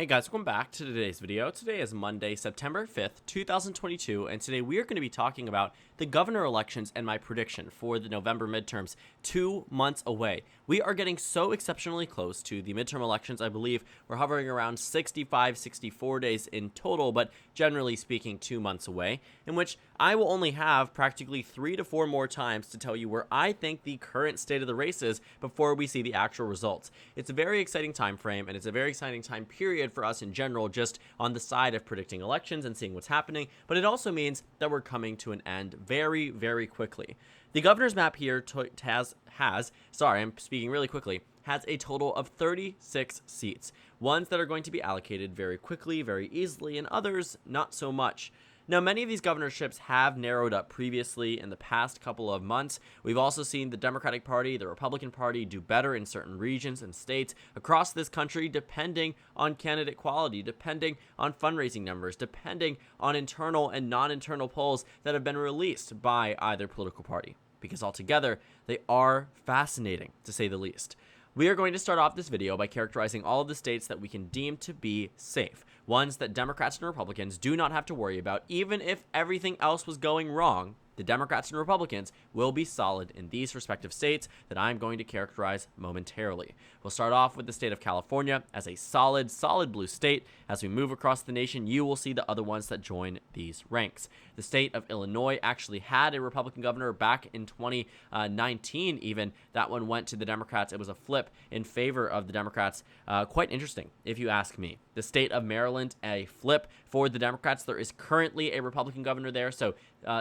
Hey guys, welcome back to today's video. Today is Monday, September 5th, 2022, and today we are going to be talking about the governor elections and my prediction for the November midterms 2 months away. We are getting so exceptionally close to the midterm elections. I believe we're hovering around 65, 64 days in total, but generally speaking 2 months away, in which I will only have practically 3 to 4 more times to tell you where I think the current state of the race is before we see the actual results. It's a very exciting time frame, and it's a very exciting time period for us in general, just on the side of predicting elections and seeing what's happening, but it also means that we're coming to an end very, very quickly. The governor's map here has a total of 36 seats, ones that are going to be allocated very quickly, very easily, and others not so much. Now, many of these governorships have narrowed up previously in the past couple of months. We've also seen the Democratic Party, the Republican Party do better in certain regions and states across this country, depending on candidate quality, depending on fundraising numbers, depending on internal and non-internal polls that have been released by either political party, because altogether they are fascinating, to say the least. We are going to start off this video by characterizing all of the states that we can deem to be safe, ones that Democrats and Republicans do not have to worry about. Even if everything else was going wrong, the Democrats and Republicans will be solid in these respective states that I'm going to characterize momentarily. We'll start off with the state of California as a solid blue state. As we move across the nation, you will see the other ones that join these ranks. The state of Illinois actually had a Republican governor back in 2019 even. That one went to the Democrats. It was a flip in favor of the Democrats. Quite interesting, if you ask me. The state of Maryland, a flip for the Democrats. There is currently a Republican governor there, so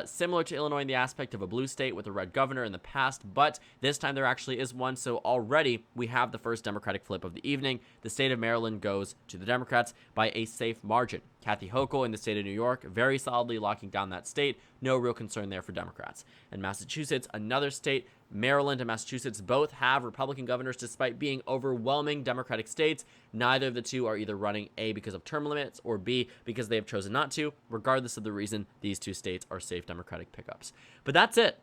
similar to Illinois in the aspect of a blue state with a red governor in the past, but this time there actually is one, so already we have the first Democratic flip of the evening. The state of Maryland goes to the Democrats by a safe margin. Kathy Hochul in the state of New York, very solidly locking down that state. No real concern there for Democrats. And Massachusetts, another state, Maryland and Massachusetts both have Republican governors despite being overwhelming Democratic states. Neither of the two are either running A because of term limits or B because they have chosen not to. Regardless of the reason, these two states are safe Democratic pickups. But that's it.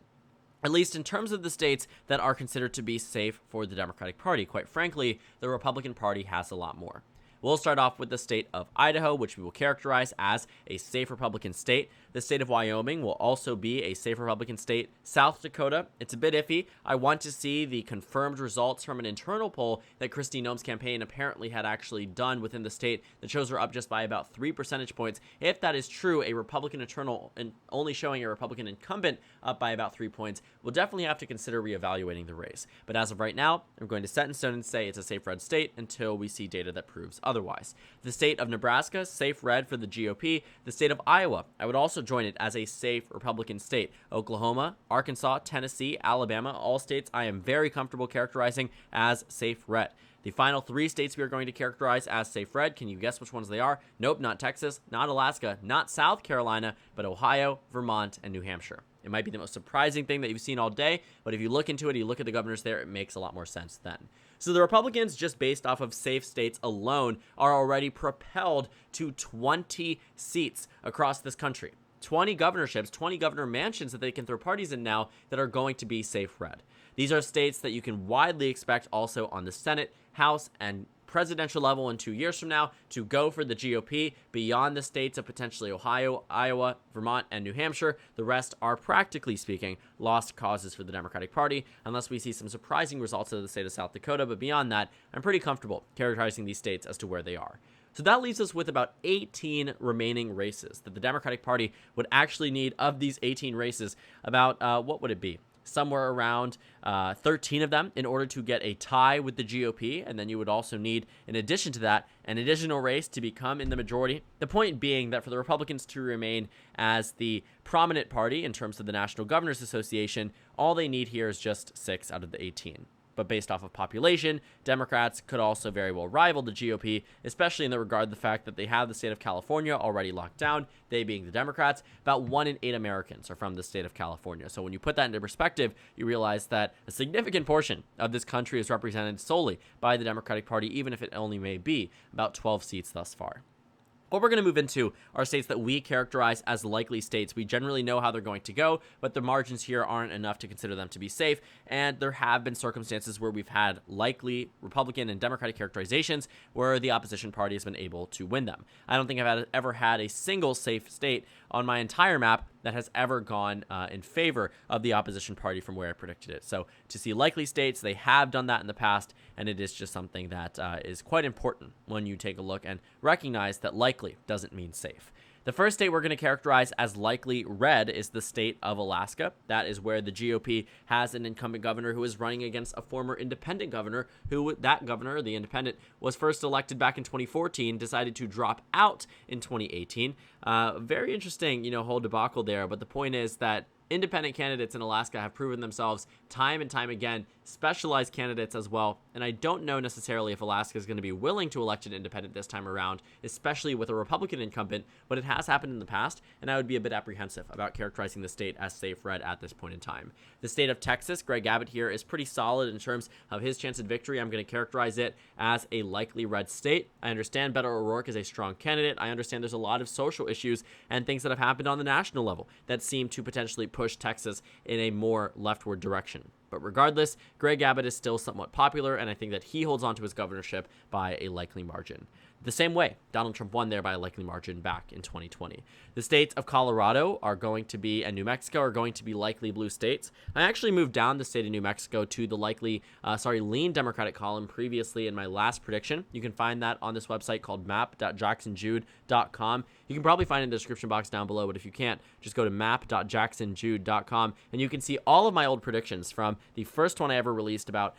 At least in terms of the states that are considered to be safe for the Democratic Party. Quite frankly, the Republican Party has a lot more. We'll start off with the state of Idaho, which we will characterize as a safe Republican state. The state of Wyoming will also be a safe Republican state. South Dakota, it's a bit iffy. I want to see the confirmed results from an internal poll that Kristi Noem's campaign apparently had actually done within the state that shows her up just by about 3 percentage points. If that is true, a Republican internal and only showing a Republican incumbent up by about 3 points, we'll definitely have to consider reevaluating the race. But as of right now, I'm going to set in stone and say it's a safe red state until we see data that proves otherwise. The state of Nebraska, safe red for the GOP. The state of Iowa, I would also join it as a safe Republican state. Oklahoma, Arkansas, Tennessee, Alabama, all states I am very comfortable characterizing as safe red. The final 3 states we are going to characterize as safe red, can you guess which ones they are? Nope, not Texas, not Alaska, not South Carolina, but Ohio, Vermont, and New Hampshire. It might be the most surprising thing that you've seen all day, but if you look into it, you look at the governors there, it makes a lot more sense then. So the Republicans, just based off of safe states alone, are already propelled to 20 seats across this country. 20 governorships, 20 governor mansions that they can throw parties in now that are going to be safe red. These are states that you can widely expect also on the Senate, House, and presidential level in 2 years from now to go for the GOP beyond the states of potentially Ohio, Iowa, Vermont, and New Hampshire. The rest are, practically speaking, lost causes for the Democratic Party, unless we see some surprising results out of the state of South Dakota. But beyond that, I'm pretty comfortable characterizing these states as to where they are. So that leaves us with about 18 remaining races that the Democratic Party would actually need. Of these 18 races, about, what would it be? Somewhere around 13 of them in order to get a tie with the GOP, and then you would also need, in addition to that, an additional race to become in the majority. The point being that for the Republicans to remain as the prominent party in terms of the National Governors Association, all they need here is just 6 out of the 18. But based off of population, Democrats could also very well rival the GOP, especially in the regard of the fact that they have the state of California already locked down, they being the Democrats. About 1 in 8 Americans are from the state of California. So when you put that into perspective, you realize that a significant portion of this country is represented solely by the Democratic Party, even if it only may be about 12 seats thus far. What we're going to move into are states that we characterize as likely states. We generally know how they're going to go, but the margins here aren't enough to consider them to be safe, and there have been circumstances where we've had likely Republican and Democratic characterizations where the opposition party has been able to win them. I don't think I've ever had a single safe state on my entire map that has ever gone in favor of the opposition party from where I predicted it. So to see likely states, they have done that in the past, and it is just something that is quite important when you take a look and recognize that likely doesn't mean safe. The first state we're going to characterize as likely red is the state of Alaska. That is where the GOP has an incumbent governor who is running against a former independent governor who, that governor, the independent, was first elected back in 2014, decided to drop out in 2018. Very interesting, whole debacle there. But the point is that independent candidates in Alaska have proven themselves time and time again, specialized candidates as well, and I don't know necessarily if Alaska is going to be willing to elect an independent this time around, especially with a Republican incumbent, but it has happened in the past, and I would be a bit apprehensive about characterizing the state as safe red at this point in time. The state of Texas, Greg Abbott here is pretty solid in terms of his chance of victory. I'm going to characterize it as a likely red state. I understand Beto O'Rourke is a strong candidate. I understand there's a lot of social issues and things that have happened on the national level that seem to potentially push Texas in a more leftward direction. But regardless, Greg Abbott is still somewhat popular, and I think that he holds on to his governorship by a likely margin. The same way Donald Trump won there by a likely margin back in 2020. The states of Colorado are going to be, and New Mexico are going to be likely blue states. I actually moved down the state of New Mexico to the lean Democratic column previously in my last prediction. You can find that on this website called map.jacksonjude.com. You can probably find it in the description box down below, but if you can't, just go to map.jacksonjude.com and you can see all of my old predictions from the first one I ever released about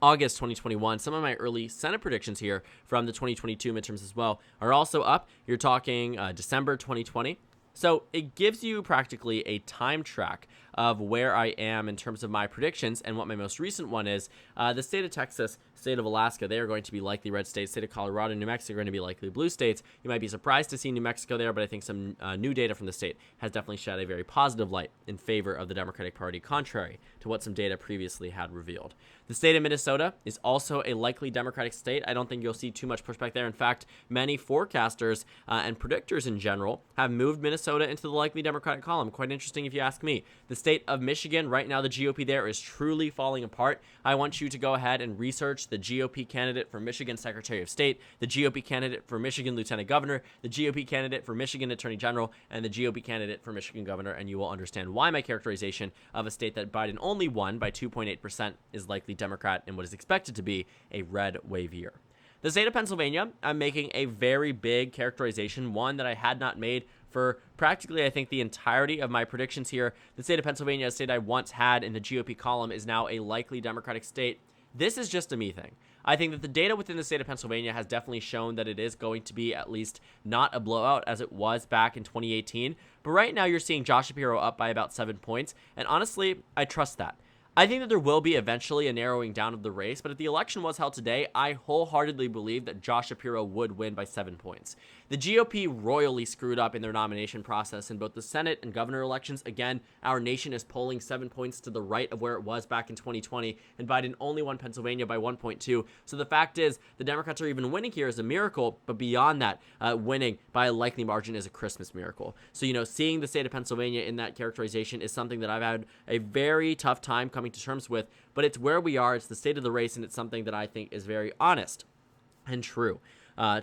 August 2021. Some of my early Senate predictions here from the 2022 midterms as well are also up. You're talking December 2020. So it gives you practically a time track of where I am in terms of my predictions, and what my most recent one is. The state of Texas, state of Alaska, they are going to be likely red states. State of Colorado and New Mexico are going to be likely blue states. You might be surprised to see New Mexico there, but I think some new data from the state has definitely shed a very positive light in favor of the Democratic Party, contrary to what some data previously had revealed. The state of Minnesota is also a likely Democratic state. I don't think you'll see too much pushback there. In fact, many forecasters and predictors in general have moved Minnesota into the likely Democratic column. Quite interesting if you ask me. The state of Michigan, right now the GOP there is truly falling apart. I want you to go ahead and research the GOP candidate for Michigan Secretary of State, the GOP candidate for Michigan Lieutenant Governor, the GOP candidate for Michigan Attorney General, and the GOP candidate for Michigan Governor, and you will understand why my characterization of a state that Biden only won by 2.8% is likely Democrat in what is expected to be a red wave year. The state of Pennsylvania, I'm making a very big characterization, one that I had not made for practically, I think, the entirety of my predictions here. The state of Pennsylvania, a state I once had in the GOP column, is now a likely Democratic state. This is just a me thing. I think that the data within the state of Pennsylvania has definitely shown that it is going to be at least not a blowout as it was back in 2018. But right now you're seeing Josh Shapiro up by about 7 points. And honestly, I trust that. I think that there will be eventually a narrowing down of the race, but if the election was held today, I wholeheartedly believe that Josh Shapiro would win by 7 points. The GOP royally screwed up in their nomination process in both the Senate and governor elections. Again, our nation is polling 7 points to the right of where it was back in 2020, and Biden only won Pennsylvania by 1.2. So the fact is, the Democrats are even winning here is a miracle, but beyond that, winning by a likely margin is a Christmas miracle. So, seeing the state of Pennsylvania in that characterization is something that I've had a very tough time coming to terms with, but it's where we are, it's the state of the race, and it's something that I think is very honest and true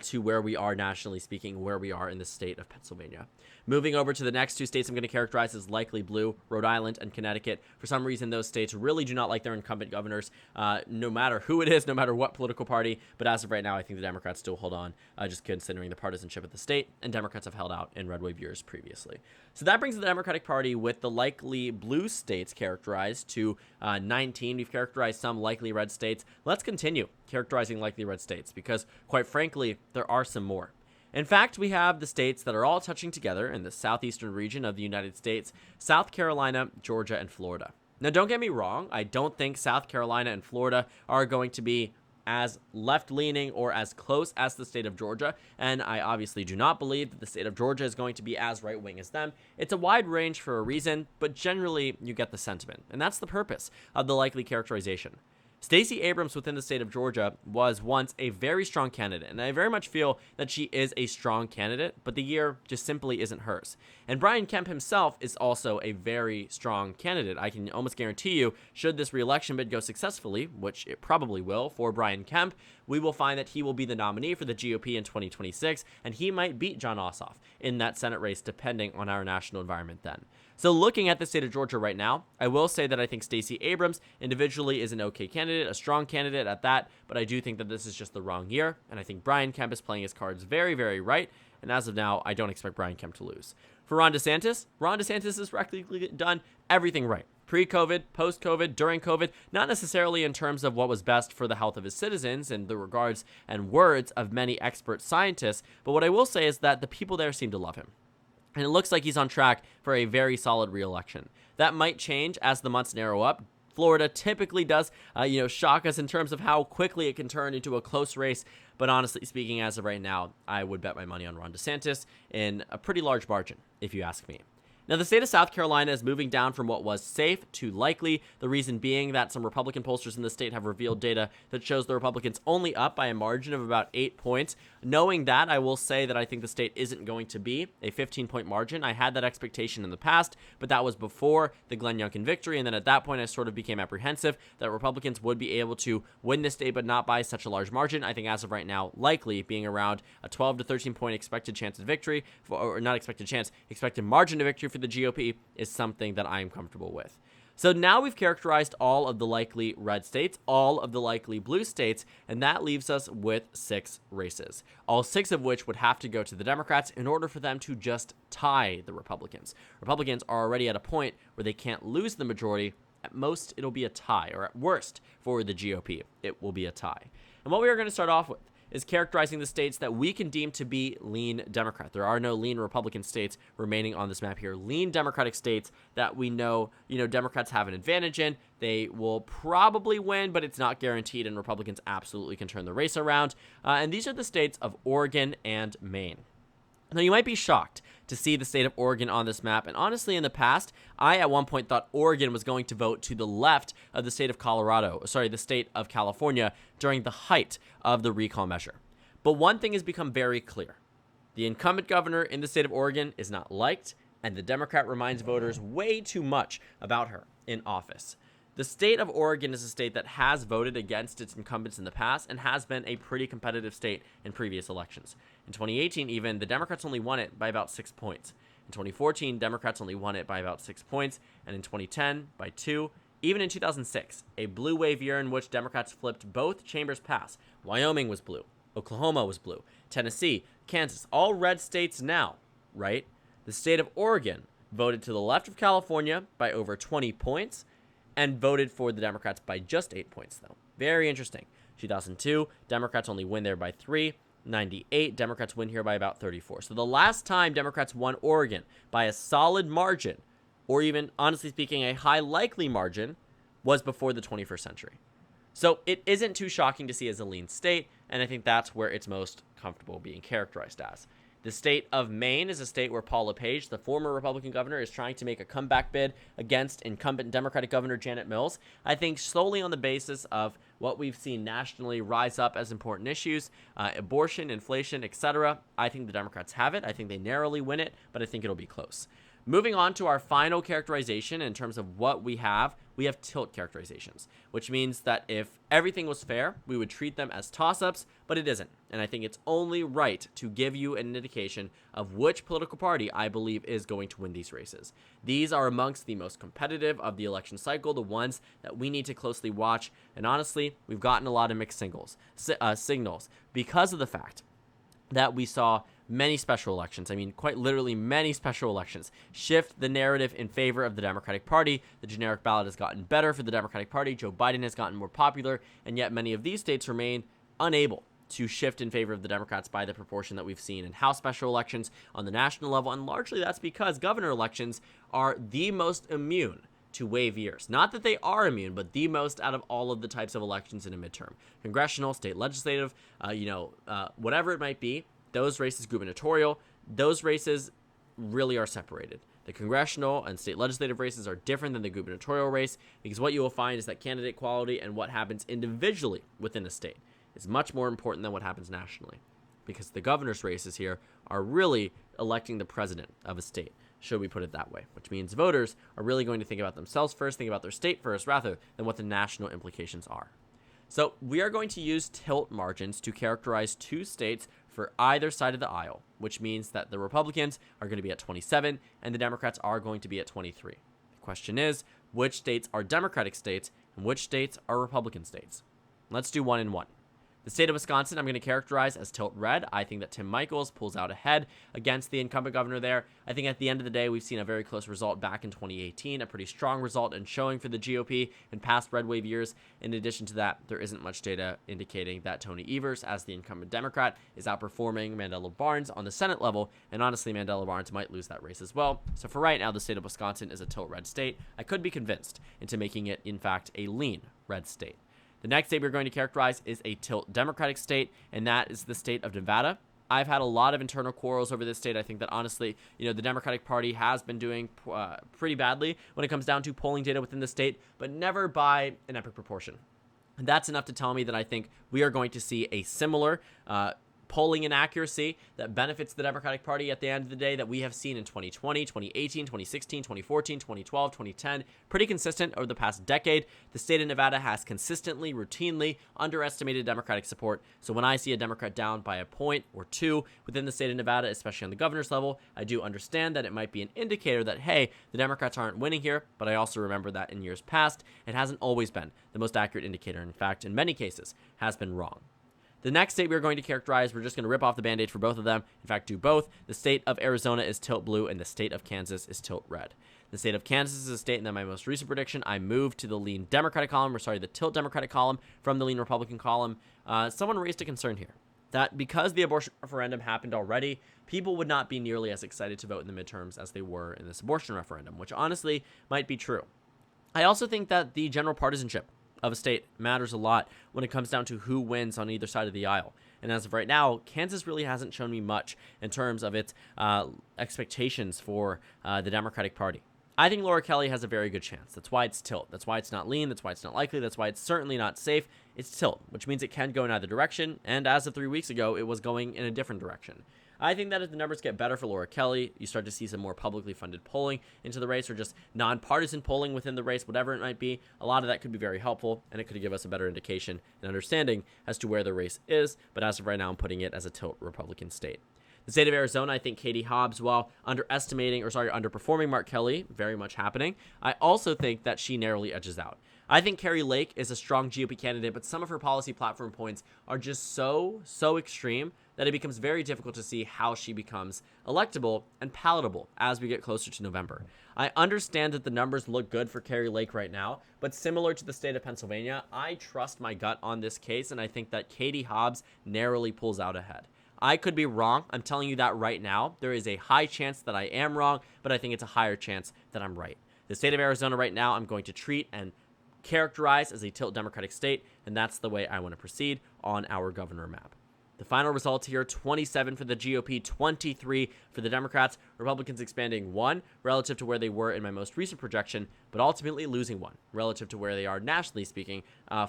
to where we are nationally speaking, where we are in the state of Pennsylvania. Moving over to the next two states I'm going to characterize as likely blue, Rhode Island and Connecticut. For some reason, those states really do not like their incumbent governors, no matter who it is, no matter what political party. But as of right now, I think the Democrats still hold on, just considering the partisanship of the state, and Democrats have held out in red wave years previously. So that brings the Democratic Party with the likely blue states characterized to 19. We've characterized some likely red states. Let's continue characterizing likely red states because, quite frankly, there are some more. In fact, we have the states that are all touching together in the southeastern region of the United States: South Carolina, Georgia, and Florida. Now, don't get me wrong. I don't think South Carolina and Florida are going to be as left-leaning or as close as the state of Georgia, and I obviously do not believe that the state of Georgia is going to be as right-wing as them. It's a wide range for a reason, but generally you get the sentiment, and that's the purpose of the likely characterization. Stacey Abrams within the state of Georgia was once a very strong candidate, and I very much feel that she is a strong candidate, but the year just simply isn't hers. And Brian Kemp himself is also a very strong candidate. I can almost guarantee you, should this re-election bid go successfully, which it probably will for Brian Kemp, we will find that he will be the nominee for the GOP in 2026, and he might beat Jon Ossoff in that Senate race, depending on our national environment then. So looking at the state of Georgia right now, I will say that I think Stacey Abrams individually is an okay candidate, a strong candidate at that, but I do think that this is just the wrong year, and I think Brian Kemp is playing his cards very, very right, and as of now, I don't expect Brian Kemp to lose. For Ron DeSantis has practically done everything right. Pre-COVID, post-COVID, during COVID, not necessarily in terms of what was best for the health of his citizens and the regards and words of many expert scientists, but what I will say is that the people there seem to love him. And it looks like he's on track for a very solid re-election. That might change as the months narrow up. Florida typically does, shock us in terms of how quickly it can turn into a close race. But honestly speaking, as of right now, I would bet my money on Ron DeSantis in a pretty large margin, if you ask me. Now, the state of South Carolina is moving down from what was safe to likely, the reason being that some Republican pollsters in the state have revealed data that shows the Republicans only up by a margin of about 8 points. Knowing that, I will say that I think the state isn't going to be a 15-point margin. I had that expectation in the past, but that was before the Glenn Youngkin victory, and then at that point, I sort of became apprehensive that Republicans would be able to win this state, but not by such a large margin. I think as of right now, likely being around a 12 to 13-point expected chance of victory, or not expected chance, expected margin of victory for the GOP is something that I am comfortable with. So now we've characterized all of the likely red states, all of the likely blue states, and that leaves us with 6 races, all 6 of which would have to go to the Democrats in order for them to just tie the Republicans. Republicans are already at a point where they can't lose the majority. At most, it'll be a tie, or at worst, for the GOP, it will be a tie. And what we are going to start off with is characterizing the states that we can deem to be lean Democrat. There are no lean Republican states remaining on this map here. Lean Democratic states that we know, Democrats have an advantage in. They will probably win, but it's not guaranteed, and Republicans absolutely can turn the race around. And these are the states of Oregon and Maine. Now, you might be shocked to see the state of Oregon on this map, and honestly, in the past, I at one point thought Oregon was going to vote to the left of the state of the state of California during the height of the recall measure. But one thing has become very clear. The incumbent governor in the state of Oregon is not liked, and the Democrat reminds voters way too much about her in office. The state of Oregon is a state that has voted against its incumbents in the past and has been a pretty competitive state in previous elections. In 2018, even, the Democrats only won it by about 6 points. In 2014, Democrats only won it by about 6 points, and in 2010, by 2. Even in 2006, a blue wave year in which Democrats flipped both chambers pass. Wyoming was blue. Oklahoma was blue. Tennessee, Kansas, all red states now, right? The state of Oregon voted to the left of California by over 20 points, and voted for the Democrats by just 8 points, though. Very interesting. 2002, Democrats only win there by 3. 98, Democrats win here by about 34. So the last time Democrats won Oregon by a solid margin, or even, honestly speaking, a high likely margin, was before the 21st century. So it isn't too shocking to see as a lean state, and I think that's where it's most comfortable being characterized as. The state of Maine is a state where Paul LePage, the former Republican governor, is trying to make a comeback bid against incumbent Democratic Governor Janet Mills. I think solely on the basis of what we've seen nationally rise up as important issues, abortion, inflation, etc. I think the Democrats have it. I think they narrowly win it, but I think it'll be close. Moving on to our final characterization in terms of what we have tilt characterizations, which means that if everything was fair, we would treat them as toss-ups, but it isn't. And I think it's only right to give you an indication of which political party I believe is going to win these races. These are amongst the most competitive of the election cycle, the ones that we need to closely watch. And honestly, we've gotten a lot of mixed signals because of the fact that we saw many special elections, quite literally many special elections, shift the narrative in favor of the Democratic Party. The generic ballot has gotten better for the Democratic Party. Joe Biden has gotten more popular, and yet many of these states remain unable to shift in favor of the Democrats by the proportion that we've seen in House special elections on the national level, and largely that's because governor elections are the most immune to wave years. Not that they are immune, but the most out of all of the types of elections in a midterm. Congressional, state legislative, whatever it might be, those races, gubernatorial, those races really are separated. The congressional and state legislative races are different than the gubernatorial race because what you will find is that candidate quality and what happens individually within a state is much more important than what happens nationally, because the governor's races here are really electing the president of a state, should we put it that way, which means voters are really going to think about themselves first, think about their state first, rather than what the national implications are. So we are going to use tilt margins to characterize two states for either side of the aisle, which means that the Republicans are going to be at 27 and the Democrats are going to be at 23. The question is, which states are Democratic states and which states are Republican states? Let's do one and one. The state of Wisconsin, I'm going to characterize as tilt red. I think that Tim Michels pulls out ahead against the incumbent governor there. I think at the end of the day, we've seen a very close result back in 2018, a pretty strong result and showing for the GOP in past red wave years. In addition to that, there isn't much data indicating that Tony Evers, as the incumbent Democrat, is outperforming Mandela Barnes on the Senate level, and honestly, Mandela Barnes might lose that race as well. So for right now, the state of Wisconsin is a tilt red state. I could be convinced into making it, in fact, a lean red state. The next state we're going to characterize is a tilt Democratic state, and that is the state of Nevada. I've had a lot of internal quarrels over this state. I think that honestly, the Democratic Party has been doing pretty badly when it comes down to polling data within the state, but never by an epic proportion. And that's enough to tell me that I think we are going to see a similar polling inaccuracy that benefits the Democratic Party at the end of the day that we have seen in 2020, 2018, 2016, 2014, 2012, 2010, pretty consistent over the past decade. The state of Nevada has consistently, routinely underestimated Democratic support. So when I see a Democrat down by a point or two within the state of Nevada, especially on the governor's level, I do understand that it might be an indicator that, hey, the Democrats aren't winning here. But I also remember that in years past, it hasn't always been the most accurate indicator. In fact, in many cases, has been wrong. The next state we're going to characterize, we're just going to rip off the Band-Aid for both of them. In fact, do both. The state of Arizona is tilt blue, and the state of Kansas is tilt red. The state of Kansas is a state, and then my most recent prediction, I moved to the lean Democratic column, the tilt Democratic column from the lean Republican column. Someone raised a concern here that because the abortion referendum happened already, people would not be nearly as excited to vote in the midterms as they were in this abortion referendum, which honestly might be true. I also think that the general partisanship of a state matters a lot when it comes down to who wins on either side of the aisle. And as of right now, Kansas really hasn't shown me much in terms of its expectations for the Democratic Party. I think Laura Kelly has a very good chance. That's why it's tilt. That's why it's not lean. That's why it's not likely. That's why it's certainly not safe. It's tilt, which means it can go in either direction. And as of 3 weeks ago, it was going in a different direction. I think that if the numbers get better for Laura Kelly, you start to see some more publicly funded polling into the race, or just nonpartisan polling within the race, whatever it might be. A lot of that could be very helpful, and it could give us a better indication and understanding as to where the race is. But as of right now, I'm putting it as a tilt Republican state. The state of Arizona, I think Katie Hobbs, while underperforming Mark Kelly, very much happening, I also think that she narrowly edges out. I think Kari Lake is a strong GOP candidate, but some of her policy platform points are just so extreme that it becomes very difficult to see how she becomes electable and palatable as we get closer to November. I understand that the numbers look good for Kari Lake right now, but similar to the state of Pennsylvania, I trust my gut on this case, and I think that Katie Hobbs narrowly pulls out ahead. I could be wrong. I'm telling you that right now. There is a high chance that I am wrong, but I think it's a higher chance that I'm right. The state of Arizona right now, I'm going to treat and characterize as a tilt Democratic state, and that's the way I want to proceed on our governor map. The final results here, 27 for the GOP, 23 for the Democrats. Republicans expanding 1 relative to where they were in my most recent projection, but ultimately losing 1 relative to where they are nationally speaking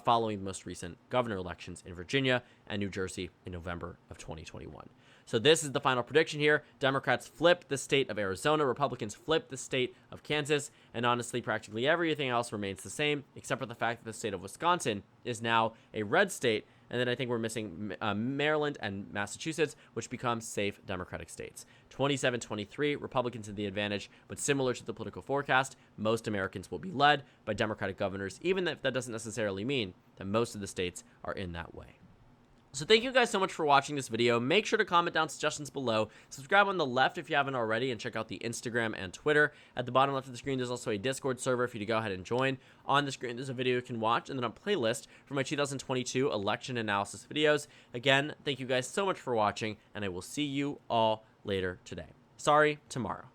following the most recent governor elections in Virginia and New Jersey in November of 2021. So this is the final prediction here. Democrats flipped the state of Arizona. Republicans flipped the state of Kansas. And honestly, practically everything else remains the same, except for the fact that the state of Wisconsin is now a red state. And then I think we're missing Maryland and Massachusetts, which become safe Democratic states. 27-23, Republicans in the advantage, but similar to the political forecast, most Americans will be led by Democratic governors, even if that doesn't necessarily mean that most of the states are in that way. So thank you guys so much for watching this video. Make sure to comment down suggestions below. Subscribe on the left if you haven't already, and check out the Instagram and Twitter. At the bottom left of the screen, there's also a Discord server for you to go ahead and join. On the screen, there's a video you can watch, and then a playlist for my 2022 election analysis videos. Again, thank you guys so much for watching, and I will see you all later today. Sorry, tomorrow.